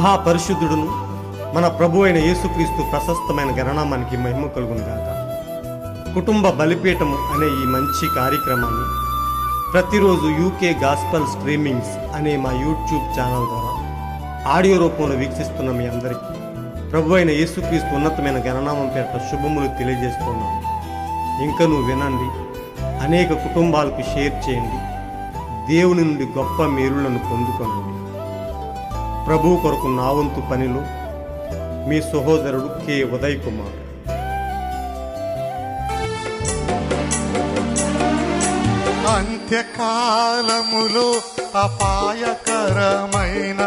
మహాపరిశుద్ధుడును మన ప్రభు అయిన యేసుక్రీస్తు ప్రశస్తమైన గణనామానికి మహిమ కలుగును గాక. కుటుంబ బలిపీఠము అనే ఈ మంచి కార్యక్రమాన్ని ప్రతిరోజు యూకే గాస్పల్ స్ట్రీమింగ్స్ అనే మా యూట్యూబ్ ఛానల్ ద్వారా ఆడియో రూపంలో వీక్షిస్తున్న మీ అందరికీ ప్రభు అయిన యేసుక్రీస్తు ఉన్నతమైన గణనామం పేరిట శుభములు తెలియజేస్తున్నాను. ఇంకనూ వినండి, అనేక కుటుంబాలకు షేర్ చేయండి, దేవుని నుండి గొప్ప మేలులను పొందుకోనండి. ప్రభు కొరకు నా వంతు పనిలో మీ సహోదరుడు కె ఉదయ్ కుమార్. అంత్యకాలములో అపాయకరమైన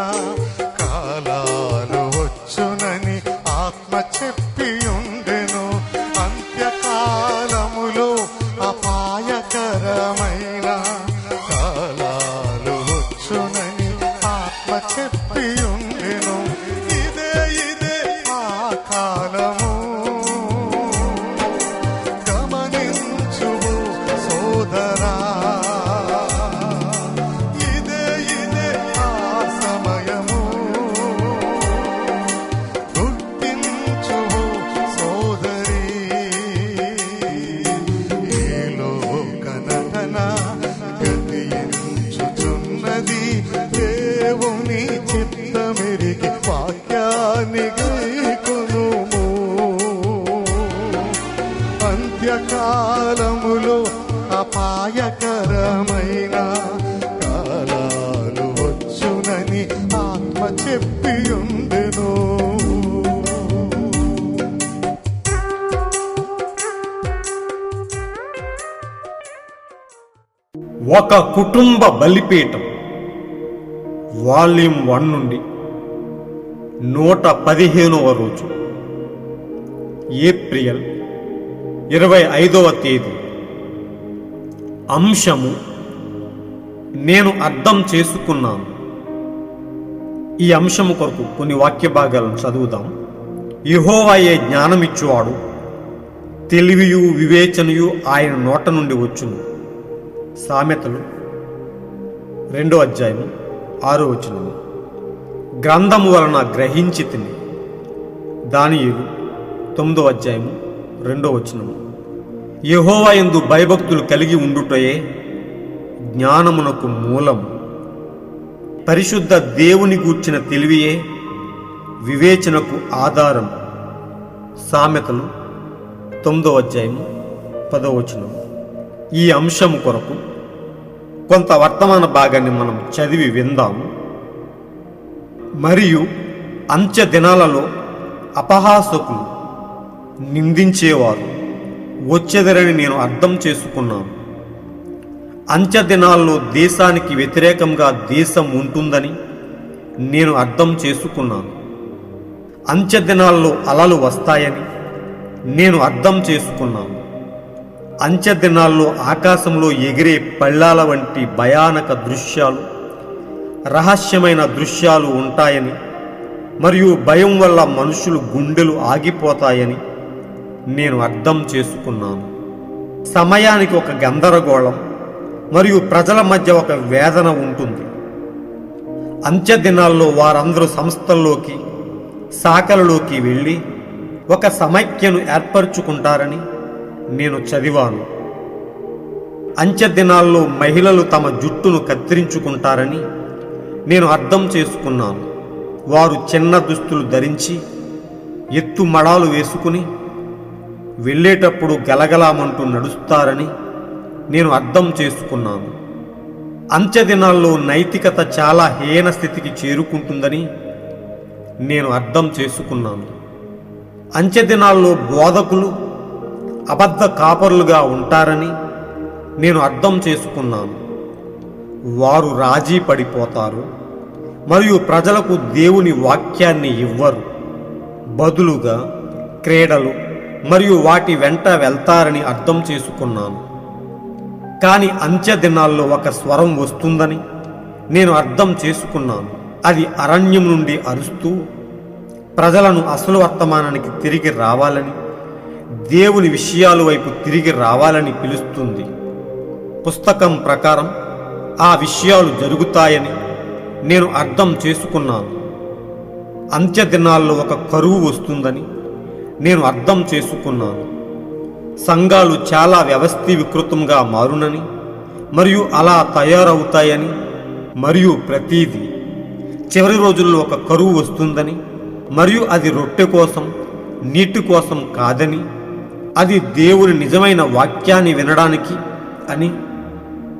కాలాలు వచ్చునని ఆత్మ చెప్పి ఉండెను. అంత్యకాలములో అపాయకరమైన కాలాలు వచ్చునని ఆత్మ చెప్పి ఉండెను. ఇదే ఆ కాలము, గమనించుము సోదరా. ఇదే ఆ సమయము, గుర్తించుము సోదరి. ఈ లోక నటన గతించుచున్నది, దేవుని చిత్తమెరిగి వాక్యాన్ని గైకొనుము. అంత్యకాలములో అపాయకరమైన కాలాలు వచ్చునని ఆత్మ చెప్పి ఉండెను. ఒక కుటుంబ బలిపీఠం వాల్యూమ్ 1 నుండి 115వ రోజు, ఏప్రిల్ 25వ తేదీ. అంశము నేను అర్థం చేసుకున్నాను. ఈ అంశము కొరకు కొన్ని వాక్య భాగాలను చదువుదాం. యెహోవాయే జ్ఞానమిచ్చువాడు, తెలివియు వివేచనయు ఆయన నోట నుండి వచ్చును. సామెతలు 2వ అధ్యాయము 6వ వచనము. గ్రంథము వలన గ్రహించి తిని. దానియేలు 9వ అధ్యాయము 2వ వచనము. యెహోవా యందు భయభక్తులు కలిగి ఉండుటయే జ్ఞానమునకు మూలము. పరిశుద్ధ దేవుని గూర్చిన తెలివియే వివేచనకు ఆధారం. సామెతలు 9వ అధ్యాయము 10వ వచనము. ఈ అంశము కొరకు కొంత వర్తమాన భాగాన్ని మనం చదివి విందాము. మరియు అంత్య దినాలలో అపహాసకులు, నిందించేవారు వచ్చెదరని నేను అర్థం చేసుకున్నాను. అంత్య దినాల్లో దేశానికి వ్యతిరేకంగా దేశం ఉంటుందని నేను అర్థం చేసుకున్నాను. అంత్య దినాల్లో అలలు వస్తాయని నేను అర్థం చేసుకున్నాను. అంత్య దినాల్లో ఆకాశంలో ఎగిరే పళ్ళాల వంటి భయానక దృశ్యాలు, రహస్యమైన దృశ్యాలు ఉంటాయని మరియు భయం వల్ల మనుషులు గుండెలు ఆగిపోతాయని నేను అర్థం చేసుకున్నాను. సమయానికి ఒక గందరగోళం మరియు ప్రజల మధ్య ఒక వేదన ఉంటుంది. అంత్య దినాల్లో వారందరూ సంస్థల్లోకి, శాఖలలోకి వెళ్ళి ఒక సమైక్యను ఏర్పరచుకుంటారని నేను చదివాను. అంత్య దినాల్లో మహిళలు తమ జుట్టును కత్తిరించుకుంటారని నేను అర్థం చేసుకున్నాను. వారు చిన్న దుస్తులు ధరించి ఎత్తు మడాలు వేసుకుని వెళ్ళేటప్పుడు గలగలామంటూ నడుస్తారని నేను అర్థం చేసుకున్నాను. అంత్య దినాల్లో నైతికత చాలా హీన స్థితికి చేరుకుంటుందని నేను అర్థం చేసుకున్నాను. అంత్య దినాల్లో బోధకులు అబద్ధ కాపరులుగా ఉంటారని నేను అర్థం చేసుకున్నాను. వారు రాజీ పడిపోతారు మరియు ప్రజలకు దేవుని వాక్యాన్ని ఇవ్వరు. బదులుగా క్రీడలు మరియు వాటి వెంట వెళ్తారని అర్థం చేసుకున్నాను. కానీ అంత్య దినాల్లో ఒక స్వరం వస్తుందని నేను అర్థం చేసుకున్నాను. అది అరణ్యం నుండి అరుస్తూ ప్రజలను అసలు వర్తమానానికి తిరిగి రావాలని, దేవుని విషయాల వైపు తిరిగి రావాలని పిలుస్తుంది. పుస్తకం ప్రకారం ఆ విషయాలు జరుగుతాయని నేను అర్థం చేసుకున్నాను. అంత్య దినాల్లో ఒక కరువు వస్తుందని నేను అర్థం చేసుకున్నాను. సంఘాలు చాలా వ్యవస్థీకృతంగా మారునని మరియు అలా తయారవుతాయని మరియు ప్రతీది చివరి రోజుల్లో ఒక కరువు వస్తుందని మరియు అది రొట్టె కోసం నీటి కోసం కాదని అది దేవుని నిజమైన వాక్యాన్ని వినడానికి అని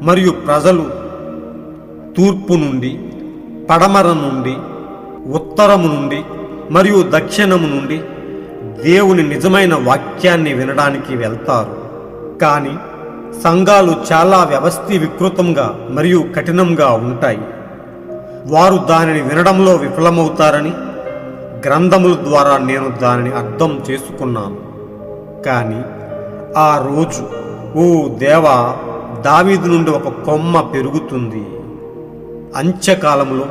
మరియు ప్రజలు తూర్పు నుండి పడమర నుండి ఉత్తరము నుండి మరియు దక్షిణము నుండి దేవుని నిజమైన వాక్యాన్ని వినడానికి వెళ్తారు. కానీ సంఘాలు చాలా వ్యవస్థీకృతంగా మరియు కఠినంగా ఉంటాయి. వారు దానిని వినడంలో విఫలమవుతారని గ్రంథముల ద్వారా నేను దానిని అర్థం చేసుకున్నాను. కానీ ఆ రోజు ఓ దేవా, దావీదు నుండి ఒక కొమ్మ పెరుగుతుంది. అంత్యకాలంలో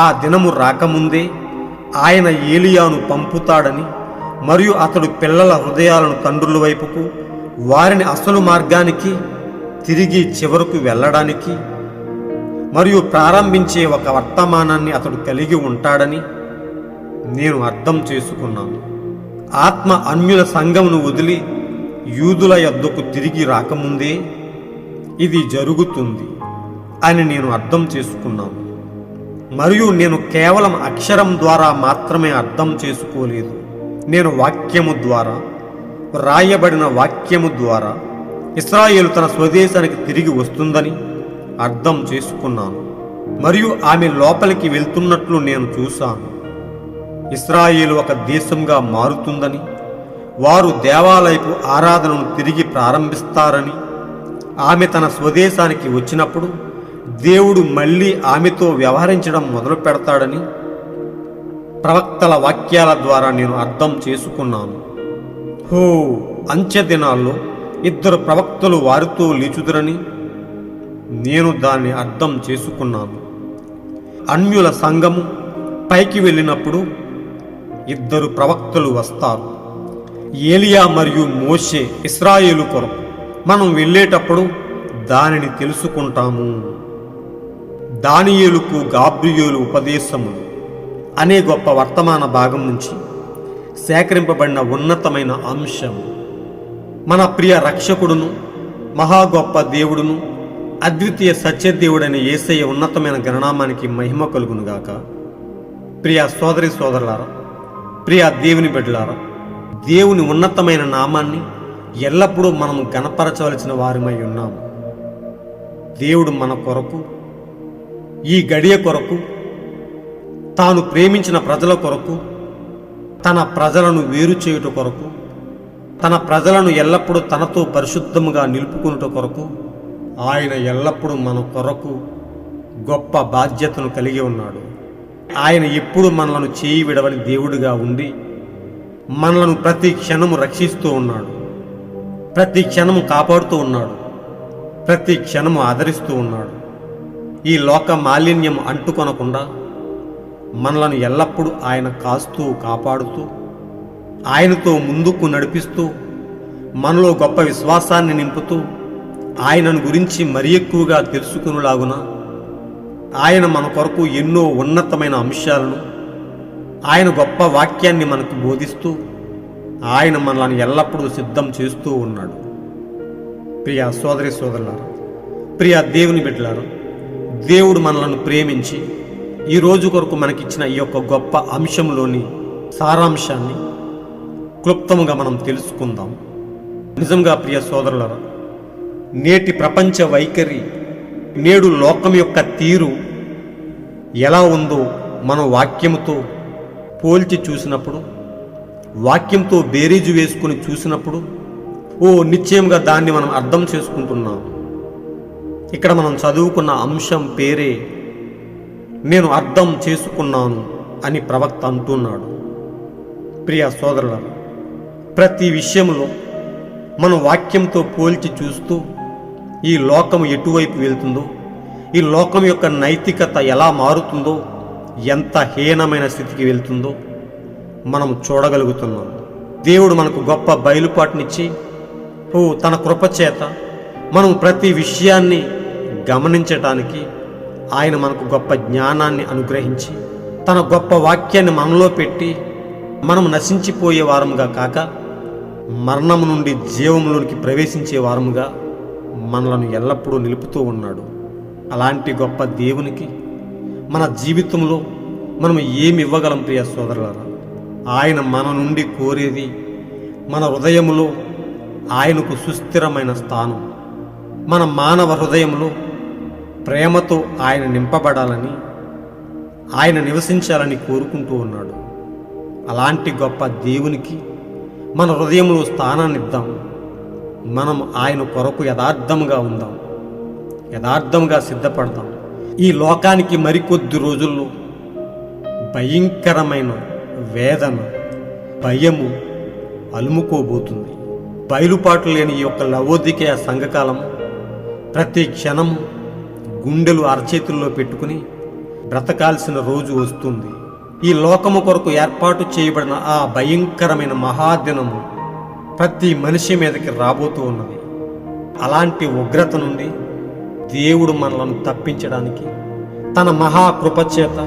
ఆ దినము రాకముందే ఆయన ఏలియాను పంపుతాడని మరియు అతడు పిల్లల హృదయాలను తండ్రుల వైపుకు, వారిని అసలు మార్గానికి తిరిగి చివరకు వెళ్ళడానికి మరియు ప్రారంభించే ఒక వర్తమానాన్ని అతడు కలిగి ఉంటాడని నేను అర్థం చేసుకున్నాను. ఆత్మ అన్యుల సంఘమును వదిలి యూదుల యొద్దకు తిరిగి రాకముందే ఇది జరుగుతుంది అని నేను అర్థం చేసుకున్నాను. మరియు నేను కేవలం అక్షరం ద్వారా మాత్రమే అర్థం చేసుకోలేదు. నేను వాక్యము ద్వారా, రాయబడిన వాక్యము ద్వారా ఇశ్రాయేలు తన స్వదేశానికి తిరిగి వస్తుందని అర్థం చేసుకున్నాను. మరియు ఆమె లోపలికి వెళ్తున్నట్లు నేను చూశాను. ఇశ్రాయేలు ఒక దేశంగా మారుతుందని, వారు దేవాలయపు ఆరాధనను తిరిగి ప్రారంభిస్తారని, ఆమె తన స్వదేశానికి వచ్చినప్పుడు దేవుడు మళ్ళీ ఆమెతో వ్యవహరించడం మొదలు పెడతాడని ప్రవక్తల వాక్యాల ద్వారా నేను అర్థం చేసుకున్నాను. హో, అంత్య దినాల్లో 2 ప్రవక్తలు వారితో లేచుదురని నేను దాన్ని అర్థం చేసుకున్నాను. అన్యుల సంఘము పైకి వెళ్ళినప్పుడు 2 ప్రవక్తలు వస్తారు. ఏలియా మరియు మోషే ఇశ్రాయేలు కొరకు మనం వెళ్ళేటప్పుడు దానిని తెలుసుకుంటాము. దానియేలుకు గాబ్రియేలు ఉపదేశములు అనే గొప్ప వర్తమాన భాగం నుంచి సేకరింపబడిన ఉన్నతమైన అంశం. మన ప్రియ రక్షకుడును మహా గొప్ప దేవుడును అద్వితీయ సత్యదేవుడైన యేసయ్య ఉన్నతమైన గణనామానికి మహిమ కలుగునుగాక. ప్రియ సోదరి సోదరులారా, ప్రియ దేవుని బిడ్డలారా, దేవుని ఉన్నతమైన నామాన్ని ఎల్లప్పుడూ మనం గణపరచవలసిన వారిమై ఉన్నాము. దేవుడు మన కొరకు, ఈ గడియ కొరకు, తాను ప్రేమించిన ప్రజల కొరకు, తన ప్రజలను వేరు చేయుట కొరకు, తన ప్రజలను ఎల్లప్పుడూ తనతో పరిశుద్ధముగా నిలుపుకునుట కొరకు ఆయన ఎల్లప్పుడూ మన కొరకు గొప్ప బాధ్యతను కలిగి ఉన్నాడు. ఆయన ఎప్పుడు మనలను చేయి విడవని దేవుడిగా ఉండి మనలను ప్రతి క్షణము రక్షిస్తూ ఉన్నాడు, ప్రతి క్షణము కాపాడుతూ ఉన్నాడు, ప్రతి క్షణము ఆదరిస్తూ ఉన్నాడు. ఈ లోక మాలిన్యం అంటుకొనకుండా మనలను ఎల్లప్పుడూ ఆయన కాస్తూ కాపాడుతూ, ఆయనతో ముందుకు నడిపిస్తూ, మనలో గొప్ప విశ్వాసాన్ని నింపుతూ, ఆయనను గురించి మరి ఎక్కువగా తెలుసుకునేలాగున ఆయన మన కొరకు ఎన్నో ఉన్నతమైన అంశాలను, ఆయన గొప్ప వాక్యాన్ని మనకు బోధిస్తూ, ఆయన మనల్ని ఎల్లప్పుడూ సిద్ధం చేస్తూ ఉన్నాడు. ప్రియ సోదరి సోదరులారా, ప్రియ దేవుని బిడ్డలారా, దేవుడు మనలను ప్రేమించి ఈ రోజు కొరకు మనకిచ్చిన ఈ యొక్క గొప్ప అంశంలోని సారాంశాన్ని క్లుప్తముగా మనం తెలుసుకుందాం. నిజంగా ప్రియ సోదరులారా, నేటి ప్రపంచ వైఖరి, నేడు లోకం యొక్క తీరు ఎలా ఉందో మనం వాక్యముతో పోల్చి చూసినప్పుడు, వాక్యంతో బేరీజు వేసుకుని చూసినప్పుడు నిశ్చయంగా దాన్ని మనం అర్థం చేసుకుంటున్నాం. ఇక్కడ మనం చదువుకున్న అంశం పేరే నేను అర్థం చేసుకున్నాను అని ప్రవక్త అంటున్నాడు. ప్రియ సోదరులారా, ప్రతి విషయంలో మనం వాక్యంతో పోల్చి చూస్తూ ఈ లోకము ఎటువైపు వెళ్తుందో, ఈ లోకం యొక్క నైతికత ఎలా మారుతుందో, ఎంత హీనమైన స్థితికి వెళ్తుందో మనం చూడగలుగుతున్నాం. దేవుడు మనకు గొప్ప బయలుపాటునిచ్చి తన కృపచేత మనం ప్రతి విషయాన్ని గమనించటానికి ఆయన మనకు గొప్ప జ్ఞానాన్ని అనుగ్రహించి తన గొప్ప వాక్యాన్ని మనలో పెట్టి మనం నశించిపోయే వారముగా కాక మరణము నుండి జీవములోనికి ప్రవేశించే వారముగా మనలను ఎల్లప్పుడూ నిలుపుతూ ఉన్నాడు. అలాంటి గొప్ప దేవునికి మన జీవితంలో మనం ఏమి ఇవ్వగలం ప్రియ సోదరులారా? ఆయన మన నుండి కోరేది మన హృదయములో ఆయనకు సుస్థిరమైన స్థానం, మన మానవ హృదయంలో ప్రేమతో ఆయన నింపబడాలని, ఆయన నివసించాలని కోరుకుంటూ ఉన్నాడు. అలాంటి గొప్ప దేవునికి మన హృదయంలో స్థానాన్ని ఇద్దాం. మనం ఆయన కొరకు యథార్థంగా ఉందాం, యథార్థంగా సిద్ధపడదాం. ఈ లోకానికి మరికొద్ది రోజుల్లో భయంకరమైన వేదన, భయము అలుముకోబోతుంది. బయలుపాటు లేని ఈ యొక్క లవోదికేయ సంఘకాలం ప్రతి క్షణము గుండెలు అరచేతుల్లో పెట్టుకుని బ్రతకాల్సిన రోజు వస్తుంది. ఈ లోకము కొరకు ఏర్పాటు చేయబడిన ఆ భయంకరమైన మహాదినము ప్రతి మనిషి మీదకి రాబోతూ ఉన్నది. అలాంటి ఉగ్రత నుండి దేవుడు మనలను తప్పించడానికి తన మహాకృపచేత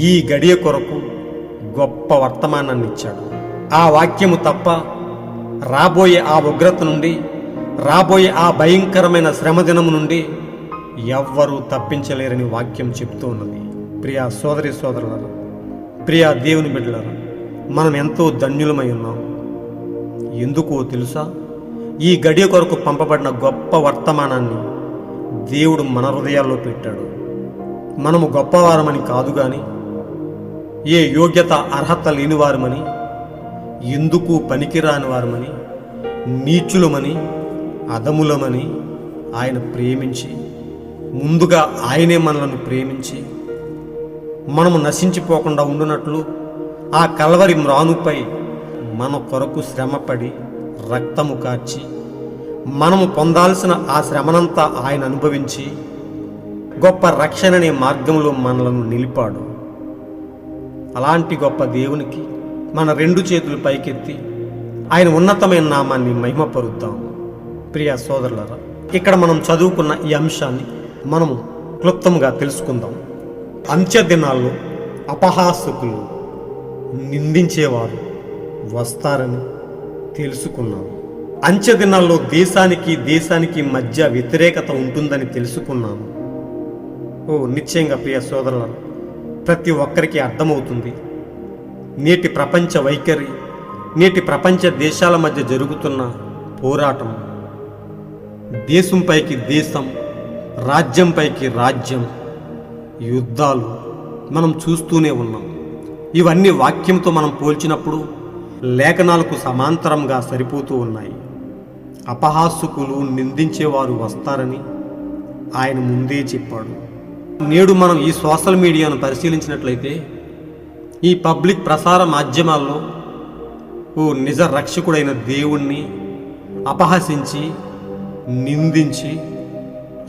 ఈ గడియ కొరకు గొప్ప వర్తమానాన్ని ఇచ్చాడు. ఆ వాక్యము తప్ప రాబోయే ఆ ఉగ్రత నుండి, రాబోయే ఆ భయంకరమైన శ్రమదినము నుండి ఎవ్వరూ తప్పించలేరని వాక్యం చెప్తూ ఉన్నది. ప్రియా సోదరి సోదరులారా, ప్రియా దేవుని బిడ్డలారా, మనం ఎంతో ధన్యులమై ఉన్నాం. ఎందుకో తెలుసా? ఈ గడియ కొరకు పంపబడిన గొప్ప వర్తమానాన్ని దేవుడు మన హృదయాల్లో పెట్టాడు. మనము గొప్పవారమని కాదు గాని, ఏ యోగ్యత అర్హత లేనివారమని, ఎందుకు పనికిరాని వారమని, నీచులమని, అధములమని ఆయన ప్రేమించి, ముందుగా ఆయనే మనలను ప్రేమించి మనము నశించిపోకుండా ఉండునట్లు ఆ కల్వరి మ్రానుపై మన కొరకు శ్రమపడి రక్తము కార్చి మనము పొందాల్సిన ఆ శ్రమనంతా ఆయన అనుభవించి గొప్ప రక్షణ అనే మార్గంలో మనలను నిలిపాడు. అలాంటి గొప్ప దేవునికి మన రెండు చేతులు పైకెత్తి ఆయన ఉన్నతమైన నామాన్ని మహిమపరుద్దాం. ప్రియ సోదరులారా, ఇక్కడ మనం చదువుకున్న ఈ అంశాన్ని మనము క్లుప్తంగా తెలుసుకుందాం. అంత్య దినాల్లో అపహాసకులు, నిందించేవారు వస్తారని తెలుసుకున్నాము. అంత్య దినాల్లో దేశానికి మధ్య వ్యతిరేకత ఉంటుందని తెలుసుకున్నాము. నిశ్చయంగా ప్రియ సోదరులారా, ప్రతి ఒక్కరికి అర్థమవుతుంది. నేటి ప్రపంచ వైఖరి, నేటి ప్రపంచ దేశాల మధ్య జరుగుతున్న పోరాటం, దేశంపైకి దేశం, రాజ్యంపైకి రాజ్యం, యుద్ధాలు మనం చూస్తూనే ఉన్నాం. ఇవన్నీ వాక్యంతో మనం పోల్చినప్పుడు లేఖనాలకు సమాంతరంగా సరిపోతూ ఉన్నాయి. అపహాసకులు, నిందించేవారు వస్తారని ఆయన ముందే చెప్పాడు. నేడు మనం ఈ సోషల్ మీడియాను పరిశీలించినట్లయితే ఈ పబ్లిక్ ప్రసార మాధ్యమాల్లో నిజ రక్షకుడైన దేవుణ్ణి అపహసించి, నిందించి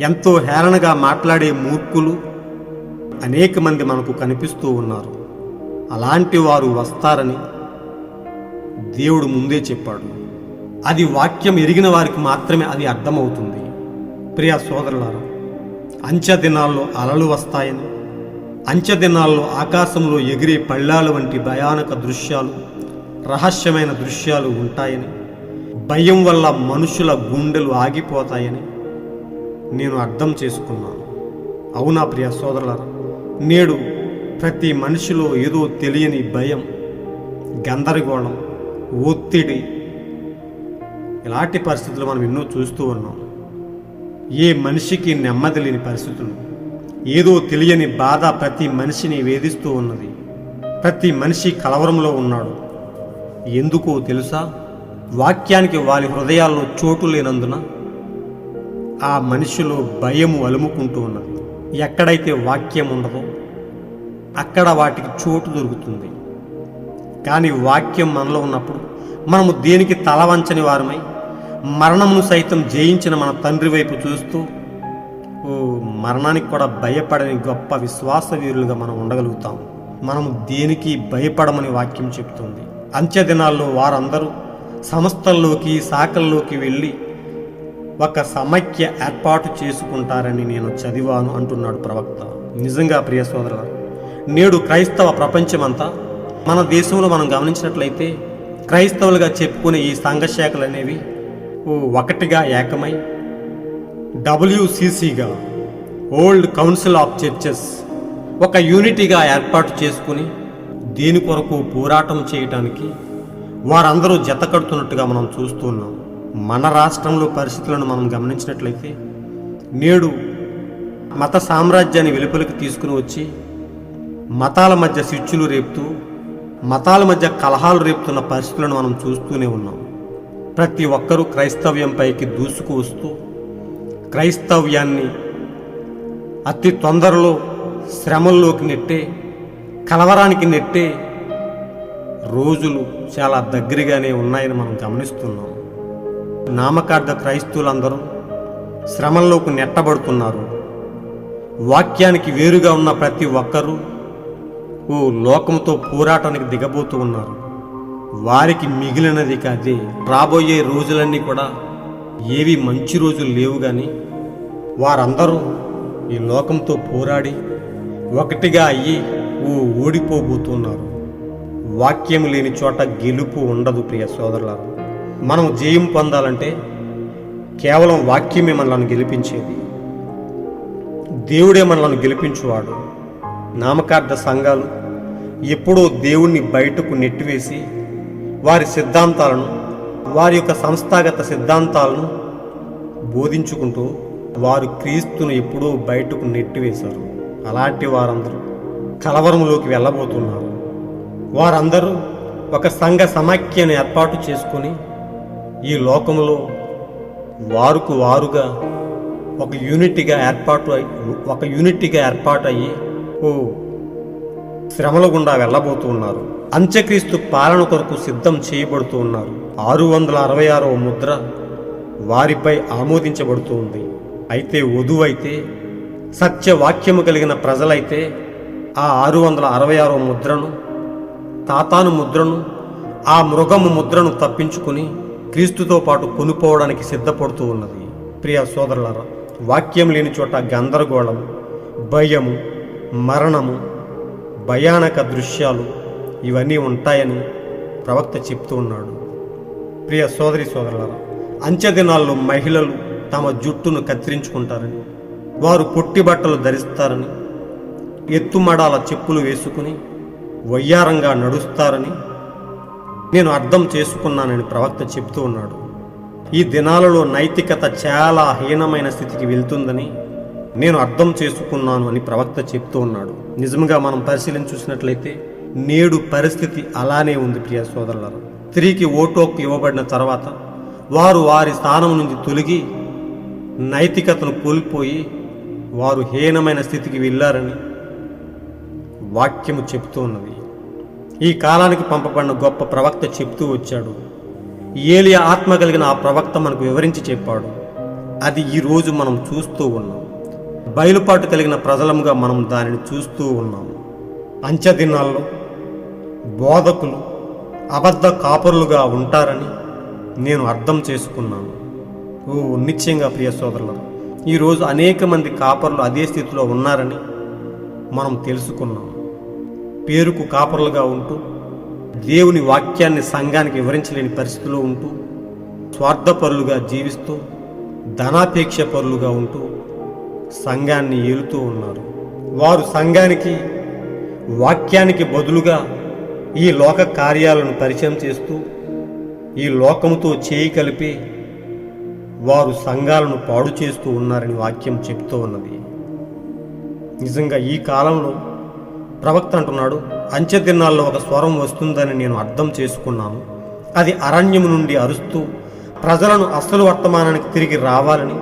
ఎంతో హేళనగా మాట్లాడే మూర్ఖులు అనేక మంది మనకు కనిపిస్తూ ఉన్నారు. అలాంటి వారు వస్తారని దేవుడు ముందే చెప్పాడు. అది వాక్యం ఎరిగిన వారికి మాత్రమే అది అర్థమవుతుంది. ప్రియ సోదరులారా, అంత్య దినాల్లో అలలు వస్తాయని, అంత్య దినాల్లో ఆకాశంలో ఎగిరే పళ్ళాలు వంటి భయానక దృశ్యాలు, రహస్యమైన దృశ్యాలు ఉంటాయని, భయం వల్ల మనుషుల గుండెలు ఆగిపోతాయని నేను అర్థం చేసుకున్నాను. అవునా ప్రియ సోదరులారా, నేడు ప్రతి మనిషిలో ఏదో తెలియని భయం, గందరగోళం, ఒత్తిడి, ఇలాంటి పరిస్థితులు మనం ఎన్నో చూస్తూ ఉన్నాం. ఏ మనిషికి నెమ్మది లేని పరిస్థితులు, ఏదో తెలియని బాధ ప్రతి మనిషిని వేధిస్తూ ఉన్నది. ప్రతి మనిషి కలవరంలో ఉన్నాడు. ఎందుకో తెలుసా? వాక్యానికి వారి హృదయాల్లో చోటు లేనందున ఆ మనిషిలో భయము అలుముకుంటూ ఉన్నది. ఎక్కడైతే వాక్యం ఉండదో అక్కడ వాటికి చోటు దొరుకుతుంది. కానీ వాక్యం మనలో ఉన్నప్పుడు మనము దేనికి తలవంచని వారమై మరణమును సైతం జయించిన మన తండ్రి వైపు చూస్తూ మరణానికి కూడా భయపడని గొప్ప విశ్వాస వీరులుగా మనం ఉండగలుగుతాం. మనము దేనికి భయపడమని వాక్యం చెప్తుంది. అంత్య దినాల్లో వారందరూ సంస్థల్లోకి, శాఖల్లోకి వెళ్ళి ఒక సమైక్య ఏర్పాటు చేసుకుంటారని నేను చదివాను అంటున్నాడు ప్రవక్త. నిజంగా ప్రియ సోదరులారా, నేడు క్రైస్తవ ప్రపంచమంతా మన దేశంలో మనం గమనించినట్లయితే క్రైస్తవులుగా చెప్పుకునే ఈ సంఘశాఖలు అనేవి ఒకటిగా ఏకమై WCCగా ఓల్డ్ కౌన్సిల్ ఆఫ్ చర్చెస్ ఒక యూనిటీగా ఏర్పాటు చేసుకుని దీని కొరకు పోరాటం చేయటానికి వారందరూ జత కడుతున్నట్టుగా మనం చూస్తున్నాం. మన రాష్ట్రంలో పరిస్థితులను మనం గమనించినట్లయితే నేడు మత సామ్రాజ్యాన్ని వెలుపలికి తీసుకుని వచ్చి మతాల మధ్య శిచ్చులు రేపుతూ మతాల మధ్య కలహాలు రేపుతున్న పరిస్థితులను మనం చూస్తూనే ఉన్నాం. ప్రతి ఒక్కరూ క్రైస్తవ్యంపైకి దూసుకు వస్తూ క్రైస్తవ్యాన్ని అతి తొందరలో శ్రమల్లోకి నెట్టే కలవరానికి నెట్టే రోజులు చాలా దగ్గరగానే ఉన్నాయని మనం గమనిస్తున్నాం. నామకార్థ క్రైస్తవులందరూ శ్రమల్లోకి నెట్టబడుతున్నారు. వాక్యానికి వేరుగా ఉన్న ప్రతి ఒక్కరూ లోకంతో పోరాటానికి దిగబోతూ ఉన్నారు. వారికి మిగిలినది కాదే రాబోయే రోజులన్నీ కూడా ఏవి మంచి రోజులు లేవు, కానీ వారందరూ ఈ లోకంతో పోరాడి ఒకటిగా అయ్యి ఓడిపోబోతున్నారు. వాక్యం లేని చోట గెలుపు ఉండదు. ప్రియ సోదరులారా, మనం జయం పొందాలంటే కేవలం వాక్యమే మనల్ని గెలిపించేది. దేవుడే మనల్ని గెలిపించువాడు. నామకార్థ సంఘాలు ఎప్పుడో దేవుణ్ణి బయటకు నెట్టివేసి వారి సిద్ధాంతాలను, వారి యొక్క సంస్థాగత సిద్ధాంతాలను బోధించుకుంటూ వారు క్రీస్తును ఎప్పుడో బయటకు నెట్టివేశారు. అలాంటి వారందరూ కలవరంలోకి వెళ్ళబోతున్నారు. వారందరూ ఒక సంఘ సమాఖ్యను ఏర్పాటు చేసుకొని ఈ లోకంలో వారుకు వారుగా ఒక యూనిటీగా ఏర్పాటు అయ్యి శ్రమల గుండా వెళ్ళబోతూ ఉన్నారు. అంత్యక్రీస్తు పాలన కొరకు సిద్ధం చేయబడుతూ ఉన్నారు. 666వ ముద్ర వారిపై ఆమోదించబడుతూ ఉంది. అయితే వధువైతే సత్యవాక్యము కలిగిన ప్రజలైతే ఆ 666వ ముద్రను, తాతాను ముద్రను, ఆ మృగము ముద్రను తప్పించుకుని క్రీస్తుతో పాటు కొనుపోవడానికి సిద్ధపడుతూ ఉన్నది. ప్రియ సోదరులారా, వాక్యం లేని చోట గందరగోళం, భయము, మరణము, భయానక దృశ్యాలు ఇవన్నీ ఉంటాయని ప్రవక్త చెప్తూ ఉన్నాడు. ప్రియ సోదరి సోదరులారా, అంత్య దినాల్లో మహిళలు తమ జుట్టును కత్తిరించుకుంటారని, వారు పొట్టి బట్టలు ధరిస్తారని, ఎత్తుమడాల చెప్పులు వేసుకుని వయ్యారంగా నడుస్తారని నేను అర్థం చేసుకున్నానని ప్రవక్త చెప్తూ ఉన్నాడు. ఈ దినాలలో నైతికత చాలా హీనమైన స్థితికి వెళ్తుందని నేను అర్థం చేసుకున్నాను అని ప్రవక్త చెప్తూ ఉన్నాడు. నిజంగా మనం పరిశీలించి చూసినట్లయితే నేడు పరిస్థితి అలానే ఉంది. ప్రియ సోదరులారా, స్త్రీకి ఓటు హక్కు ఇవ్వబడిన తర్వాత వారు వారి స్థానం నుంచి తొలగి నైతికతను కోల్పోయి వారు హీనమైన స్థితికి వెళ్ళారని వాక్యము చెప్తూ ఉన్నది. ఈ కాలానికి పంపబడిన గొప్ప ప్రవక్త చెప్తూ వచ్చాడు. ఏలియా ఆత్మ కలిగిన ఆ ప్రవక్త మనకు వివరించి చెప్పాడు. అది ఈరోజు మనం చూస్తూ ఉన్నాం. బయలుపాటు కలిగిన ప్రజలముగా మనం దానిని చూస్తూ ఉన్నాము. అంత్య దినాల్లో బోధకులు అబద్ధ కాపరులుగా ఉంటారని నేను అర్థం చేసుకున్నాను. నిశ్చయంగా ప్రియ సోదరులు, ఈరోజు అనేక మంది కాపరులు అదే స్థితిలో ఉన్నారని మనం తెలుసుకున్నాం. పేరుకు కాపరులుగా ఉంటూ దేవుని వాక్యాన్ని సంఘానికి వివరించలేని పరిస్థితిలో ఉంటూ స్వార్థపరులుగా జీవిస్తూ ధనాపేక్ష పరులుగా ఉంటూ సంఘాన్ని ఏలుతూ ఉన్నారు. వారు సంఘానికి వాక్యానికి బదులుగా ఈ లోక కార్యాలను పరిచయం చేస్తూ ఈ లోకముతో చేయి కలిపి వారు సంఘాలను పాడు చేస్తూ ఉన్నారని వాక్యం చెప్తూ ఉన్నది. నిజంగా ఈ కాలంలో ప్రవక్త అంటున్నాడు, అంత్య దినాల్లో ఒక స్వరం వస్తుందని నేను అర్థం చేసుకున్నాను. అది అరణ్యము నుండి అరుస్తూ ప్రజలను అసలు వర్తమానానికి తిరిగి రావాలని,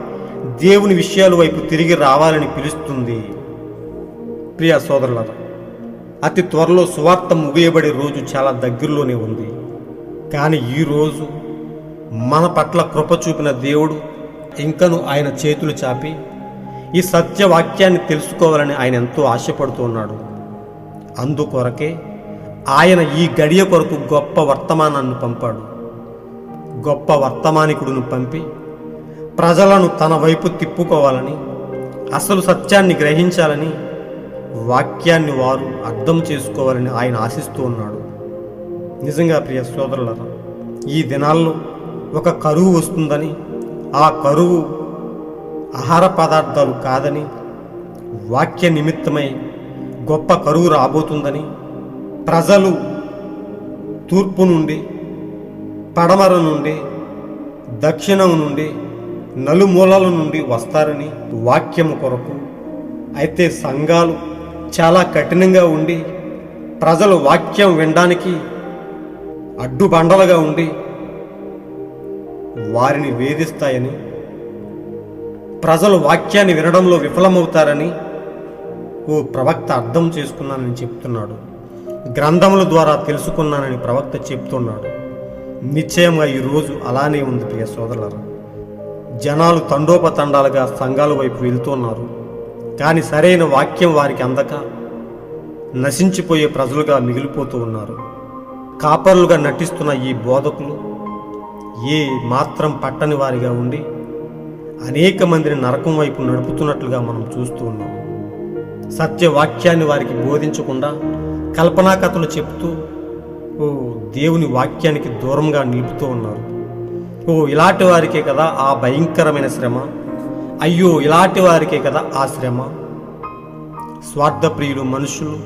దేవుని విషయాల వైపు తిరిగి రావాలని పిలుస్తుంది. ప్రియ సోదరులారా, అతి త్వరలో సువార్త ముగియబడే రోజు చాలా దగ్గరలోనే ఉంది. కానీ ఈరోజు మన పట్ల కృప చూపిన దేవుడు ఇంకను ఆయన చేతులు చాపి ఈ సత్యవాక్యాన్ని తెలుసుకోవాలని ఆయన ఎంతో ఆశపడుతూ ఉన్నాడు. అందుకొరకే ఆయన ఈ గడియ కొరకు గొప్ప వర్తమానాన్ని పంపాడు. గొప్ప వర్తమానికుడును పంపి ప్రజలను తన వైపు తిప్పుకోవాలని, అసలు సత్యాన్ని గ్రహించాలని వాక్యాన్ని వారు అర్థం చేసుకోవాలని ఆయన ఆశిస్తూ ఉన్నాడు. నిజంగా ప్రియ సోదరులారా, ఈ దినాల్లో ఒక కరువు వస్తుందని, ఆ కరువు ఆహార పదార్థాలు కాదని, వాక్య నిమిత్తమై గొప్ప కరువు రాబోతుందని, ప్రజలు తూర్పు నుండి, పడమర నుండి, దక్షిణం నుండి, నలుమూలల నుండి వస్తారని వాక్యము కొరకు. అయితే సంఘాలు చాలా కఠినంగా ఉండి, ప్రజలు వాక్యం వినడానికి అడ్డుబండలుగా ఉండి వారిని వేధిస్తాయని, ప్రజలు వాక్యాన్ని వినడంలో విఫలమవుతారని ఓ ప్రవక్త అర్థం చేసుకున్నానని చెప్తున్నాడు. గ్రంథముల ద్వారా తెలుసుకున్నానని ప్రవక్త చెప్తున్నాడు. నిశ్చయంగా ఈరోజు అలానే ఉంది ప్రియ సోదరులారా. జనాలు తండోపతండాలుగా సంఘాల వైపు వెళ్తున్నారు. కానీ సరైన వాక్యం వారికి అందక నశించిపోయే ప్రజలుగా మిగిలిపోతూ ఉన్నారు. కాపరులుగా నటిస్తున్న ఈ బోధకులు ఏ మాత్రం పట్టని వారిగా ఉండి అనేక మందిని నరకం వైపు నడుపుతున్నట్లుగా మనం చూస్తూ ఉన్నాము. సత్యవాక్యాన్ని వారికి బోధించకుండా కల్పనా కథలు చెప్తూ దేవుని వాక్యానికి దూరంగా నిలుపుతూ ఉన్నారు. ఇలాంటి వారికే కదా ఆ భయంకరమైన శ్రమ. అయ్యో, ఇలాంటి వారికే కదా ఆ శ్రమ. స్వార్థప్రియులు మనుషులు,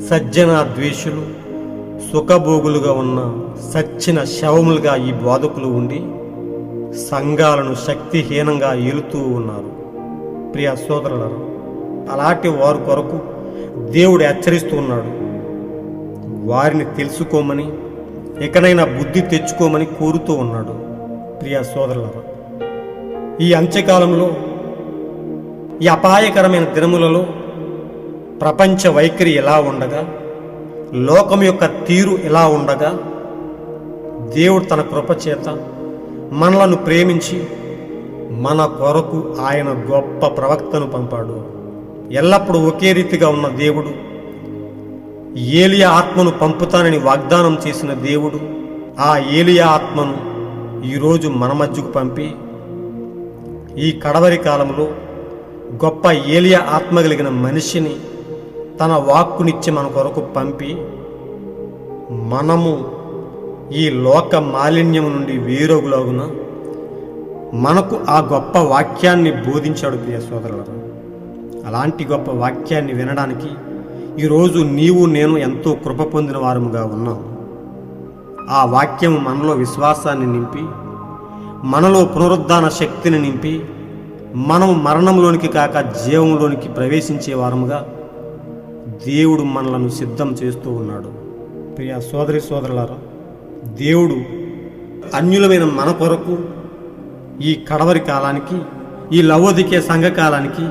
సజ్జన ద్వేషులు, సుఖభోగులుగా ఉన్న సచ్చిన శవములుగా ఈ బోధకులు ఉండి సంఘాలను శక్తిహీనంగా ఏలుతూ ఉన్నారు. ప్రియ సోదరులారా, అలాంటి వారి కొరకు దేవుడు హెచ్చరిస్తూ ఉన్నాడు. వారిని తెలుసుకోమని, ఎక్కడైనా బుద్ధి తెచ్చుకోమని కోరుతూ ఉన్నాడు. ప్రియ సోదరులారా, ఈ అంత్యకాలంలో, ఈ అపాయకరమైన దినములలో ప్రపంచ వైఖరి ఎలా ఉండగా, లోకం యొక్క తీరు ఎలా ఉండగా, దేవుడు తన కృపచేత మనలను ప్రేమించి మన కొరకు ఆయన గొప్ప ప్రవక్తను పంపాడు. ఎల్లప్పుడూ ఒకే రీతిగా ఉన్న దేవుడు, ఏలియా ఆత్మను పంపుతానని వాగ్దానం చేసిన దేవుడు ఆ ఏలియా ఆత్మను ఈరోజు మన మధ్యకు పంపి, ఈ కడవరి కాలంలో గొప్ప ఏలియా ఆత్మ కలిగిన మనిషిని తన వాక్కునిచ్చి మన కొరకు పంపి, మనము ఈ లోక మాలిన్యం నుండి వేరొగులాగున మనకు ఆ గొప్ప వాక్యాన్ని బోధించాడు. ప్రియ సోదరులారా, అలాంటి గొప్ప వాక్యాన్ని వినడానికి ఈరోజు నీవు నేను ఎంతో కృప పొందిన వారముగా ఉన్నాం. ఆ వాక్యం మనలో విశ్వాసాన్ని నింపి, మనలో పునరుద్ధాన శక్తిని నింపి, మనం మరణంలోనికి కాక జీవంలోనికి ప్రవేశించే వారముగా దేవుడు మనలను సిద్ధం చేస్తూ ఉన్నాడు. ప్రియ సోదరి సోదరులారా, దేవుడు అన్యులమైన మన కొరకు ఈ కడవరి కాలానికి, ఈ లవోదికే సంఘకాలానికి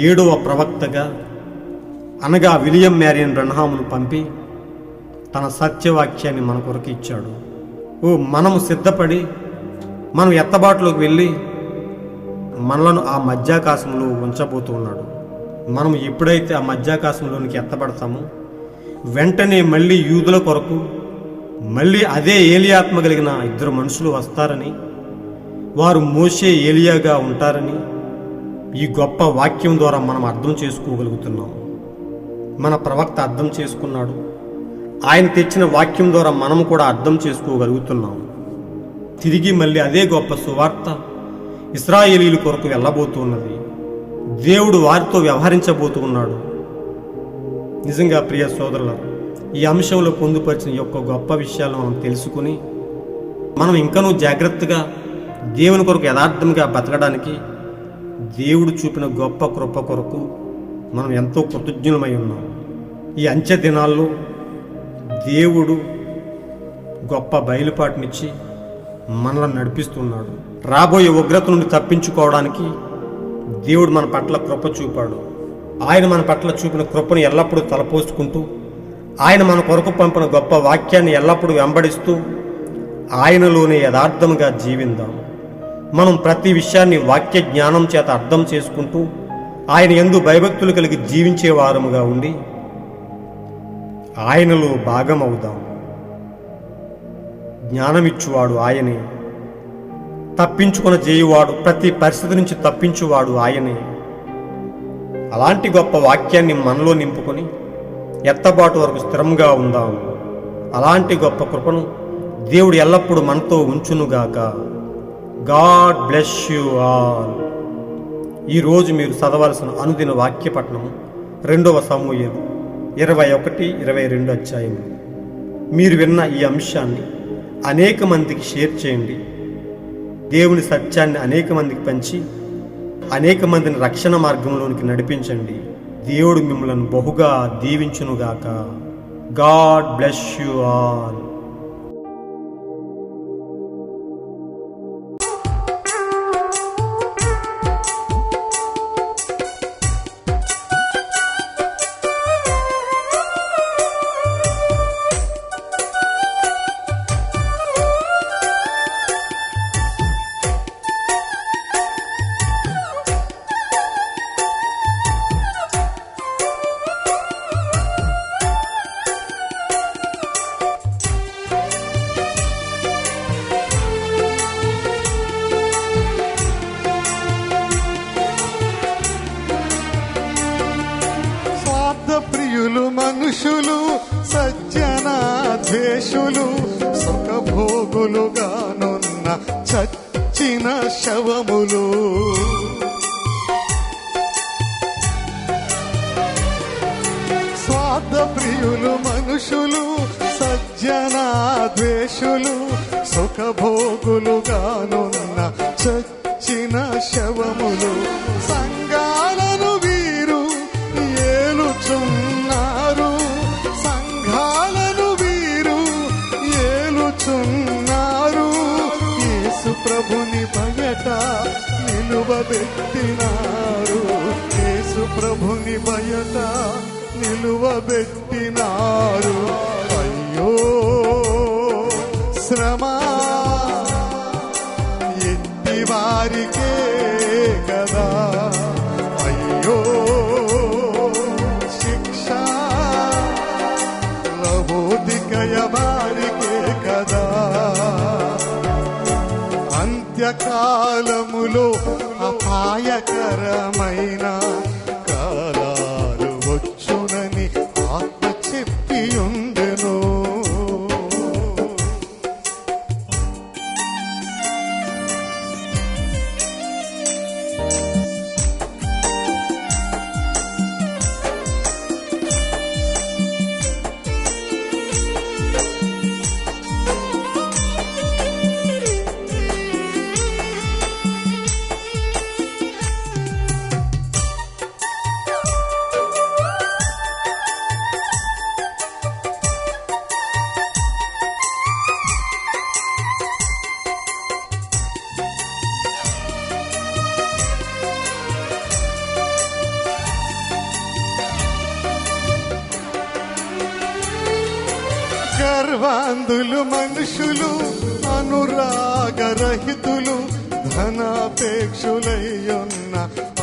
7వ ప్రవక్తగా అనగా విలియం మ్యారియన్ బ్రన్హామును పంపి తన సత్యవాక్యాన్ని మన కొరకు ఇచ్చాడు. మనము సిద్ధపడి మనం ఎత్తబాటులోకి వెళ్ళి మనలను ఆ మధ్యాకాశంలో ఉంచబోతూ ఉన్నాడు. మనం ఎప్పుడైతే ఆ మధ్యాకాశంలోనికి ఎత్తబడతామో వెంటనే మళ్ళీ యూదుల కొరకు మళ్ళీ అదే ఏలియాత్మ కలిగిన 2 మనుషులు వస్తారని, వారు మోషే ఏలియాగా ఉంటారని ఈ గొప్ప వాక్యం ద్వారా మనం అర్థం చేసుకోగలుగుతున్నాం. మన ప్రవక్త అర్థం చేసుకున్నాడు. ఆయన తెచ్చిన వాక్యం ద్వారా మనము కూడా అర్థం చేసుకోగలుగుతున్నాం. తిరిగి మళ్ళీ అదే గొప్ప సువార్త ఇశ్రాయేలీయుల కొరకు వెళ్ళబోతున్నది. దేవుడు వారితో వ్యవహరించబోతూ ఉన్నాడు. నిజంగా ప్రియ సోదరులారా, ఈ అంశంలో పొందుపరిచిన యొక్క గొప్ప విషయాలను మనం తెలుసుకుని మనం ఇంకనూ జాగ్రత్తగా దేవుని కొరకు యథార్థంగా బతకడానికి దేవుడు చూపిన గొప్ప కృప కొరకు మనం ఎంతో కృతజ్ఞులమై ఉన్నాం. ఈ అంత్య దినాల్లో దేవుడు గొప్ప బయలుపాటునిచ్చి మనల్ని నడిపిస్తున్నాడు. రాబోయే ఉగ్రత నుండి తప్పించుకోవడానికి దేవుడు మన పట్ల కృప చూపాడు. ఆయన మన పట్ల చూపిన కృపను ఎల్లప్పుడూ తలపోసుకుంటూ, ఆయన మన కొరకు పంపిన గొప్ప వాక్యాన్ని ఎల్లప్పుడూ వెంబడిస్తూ ఆయనలోనే యథార్థంగా జీవిందాం. మనం ప్రతి విషయాన్ని వాక్య జ్ఞానం చేత అర్థం చేసుకుంటూ ఆయన యందు భయభక్తులు కలిగి జీవించే వారముగా ఉండి ఆయనలో భాగమవుదాం. జ్ఞానమిచ్చువాడు ఆయనే, తప్పించుకున్న చేయువాడు, ప్రతి పరిస్థితి నుంచి తప్పించువాడు ఆయనే. అలాంటి గొప్ప వాక్యాన్ని మనలో నింపుకొని ఎత్తబాటు వరకు స్థిరంగా ఉందాం. అలాంటి గొప్ప కృపను దేవుడు ఎల్లప్పుడూ మనతో ఉంచునుగాక. God bless you all. ఈరోజు మీరు చదవాల్సిన అనుదిన వాక్యపట్నము 2వ సమూయేలు 21-22 అధ్యాయములు. మీరు విన్న ఈ అంశాన్ని అనేక మందికి షేర్ చేయండి. దేవుని సత్యాన్ని అనేక మందికి పంచి అనేక మందిని రక్షణ మార్గంలోనికి నడిపించండి. దేవుడు మిమ్మల్ని బహుగా దీవించునుగాక. God bless you all. ప్రియులు మనుషులు, సజ్జన ద్వేషులు, సుఖభోగులుగానున్న చచ్చిన శవములు. స్వార్థ ప్రియులు మనుషులు, సజ్జన ద్వేషులు, సుఖభోగులుగానున్న చచ్చిన శవములు. సంఘాలను వీరు ఏలుచున్నారు, సంఘాలను వీరు ఏలుచున్నారు. యేసు ప్రభుని బయట నిలువబెట్టినారు, యేసు ప్రభుని బయట నిలువబెట్టినారు. అయ్యో శ్రమ ఎట్టి వారికే కదా, అయ్యో వారికే కదా. అంత్యకాలములో అపాయకరమైన కాలాలు వచ్చునని ఆత్మ చెప్పి ఉండెను. గర్వాంధులు మనుషులు, అనురాగరహితులు, ధనాపేక్షులయ్యున్న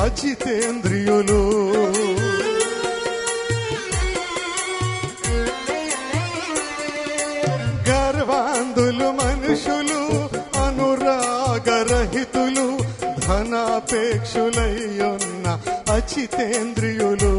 అజితేంద్రియులు. గర్వాంధులు మనుషులు, అనురాగరహితులు, ధనాపేక్షులయ్యున్న అజితేంద్రియులు.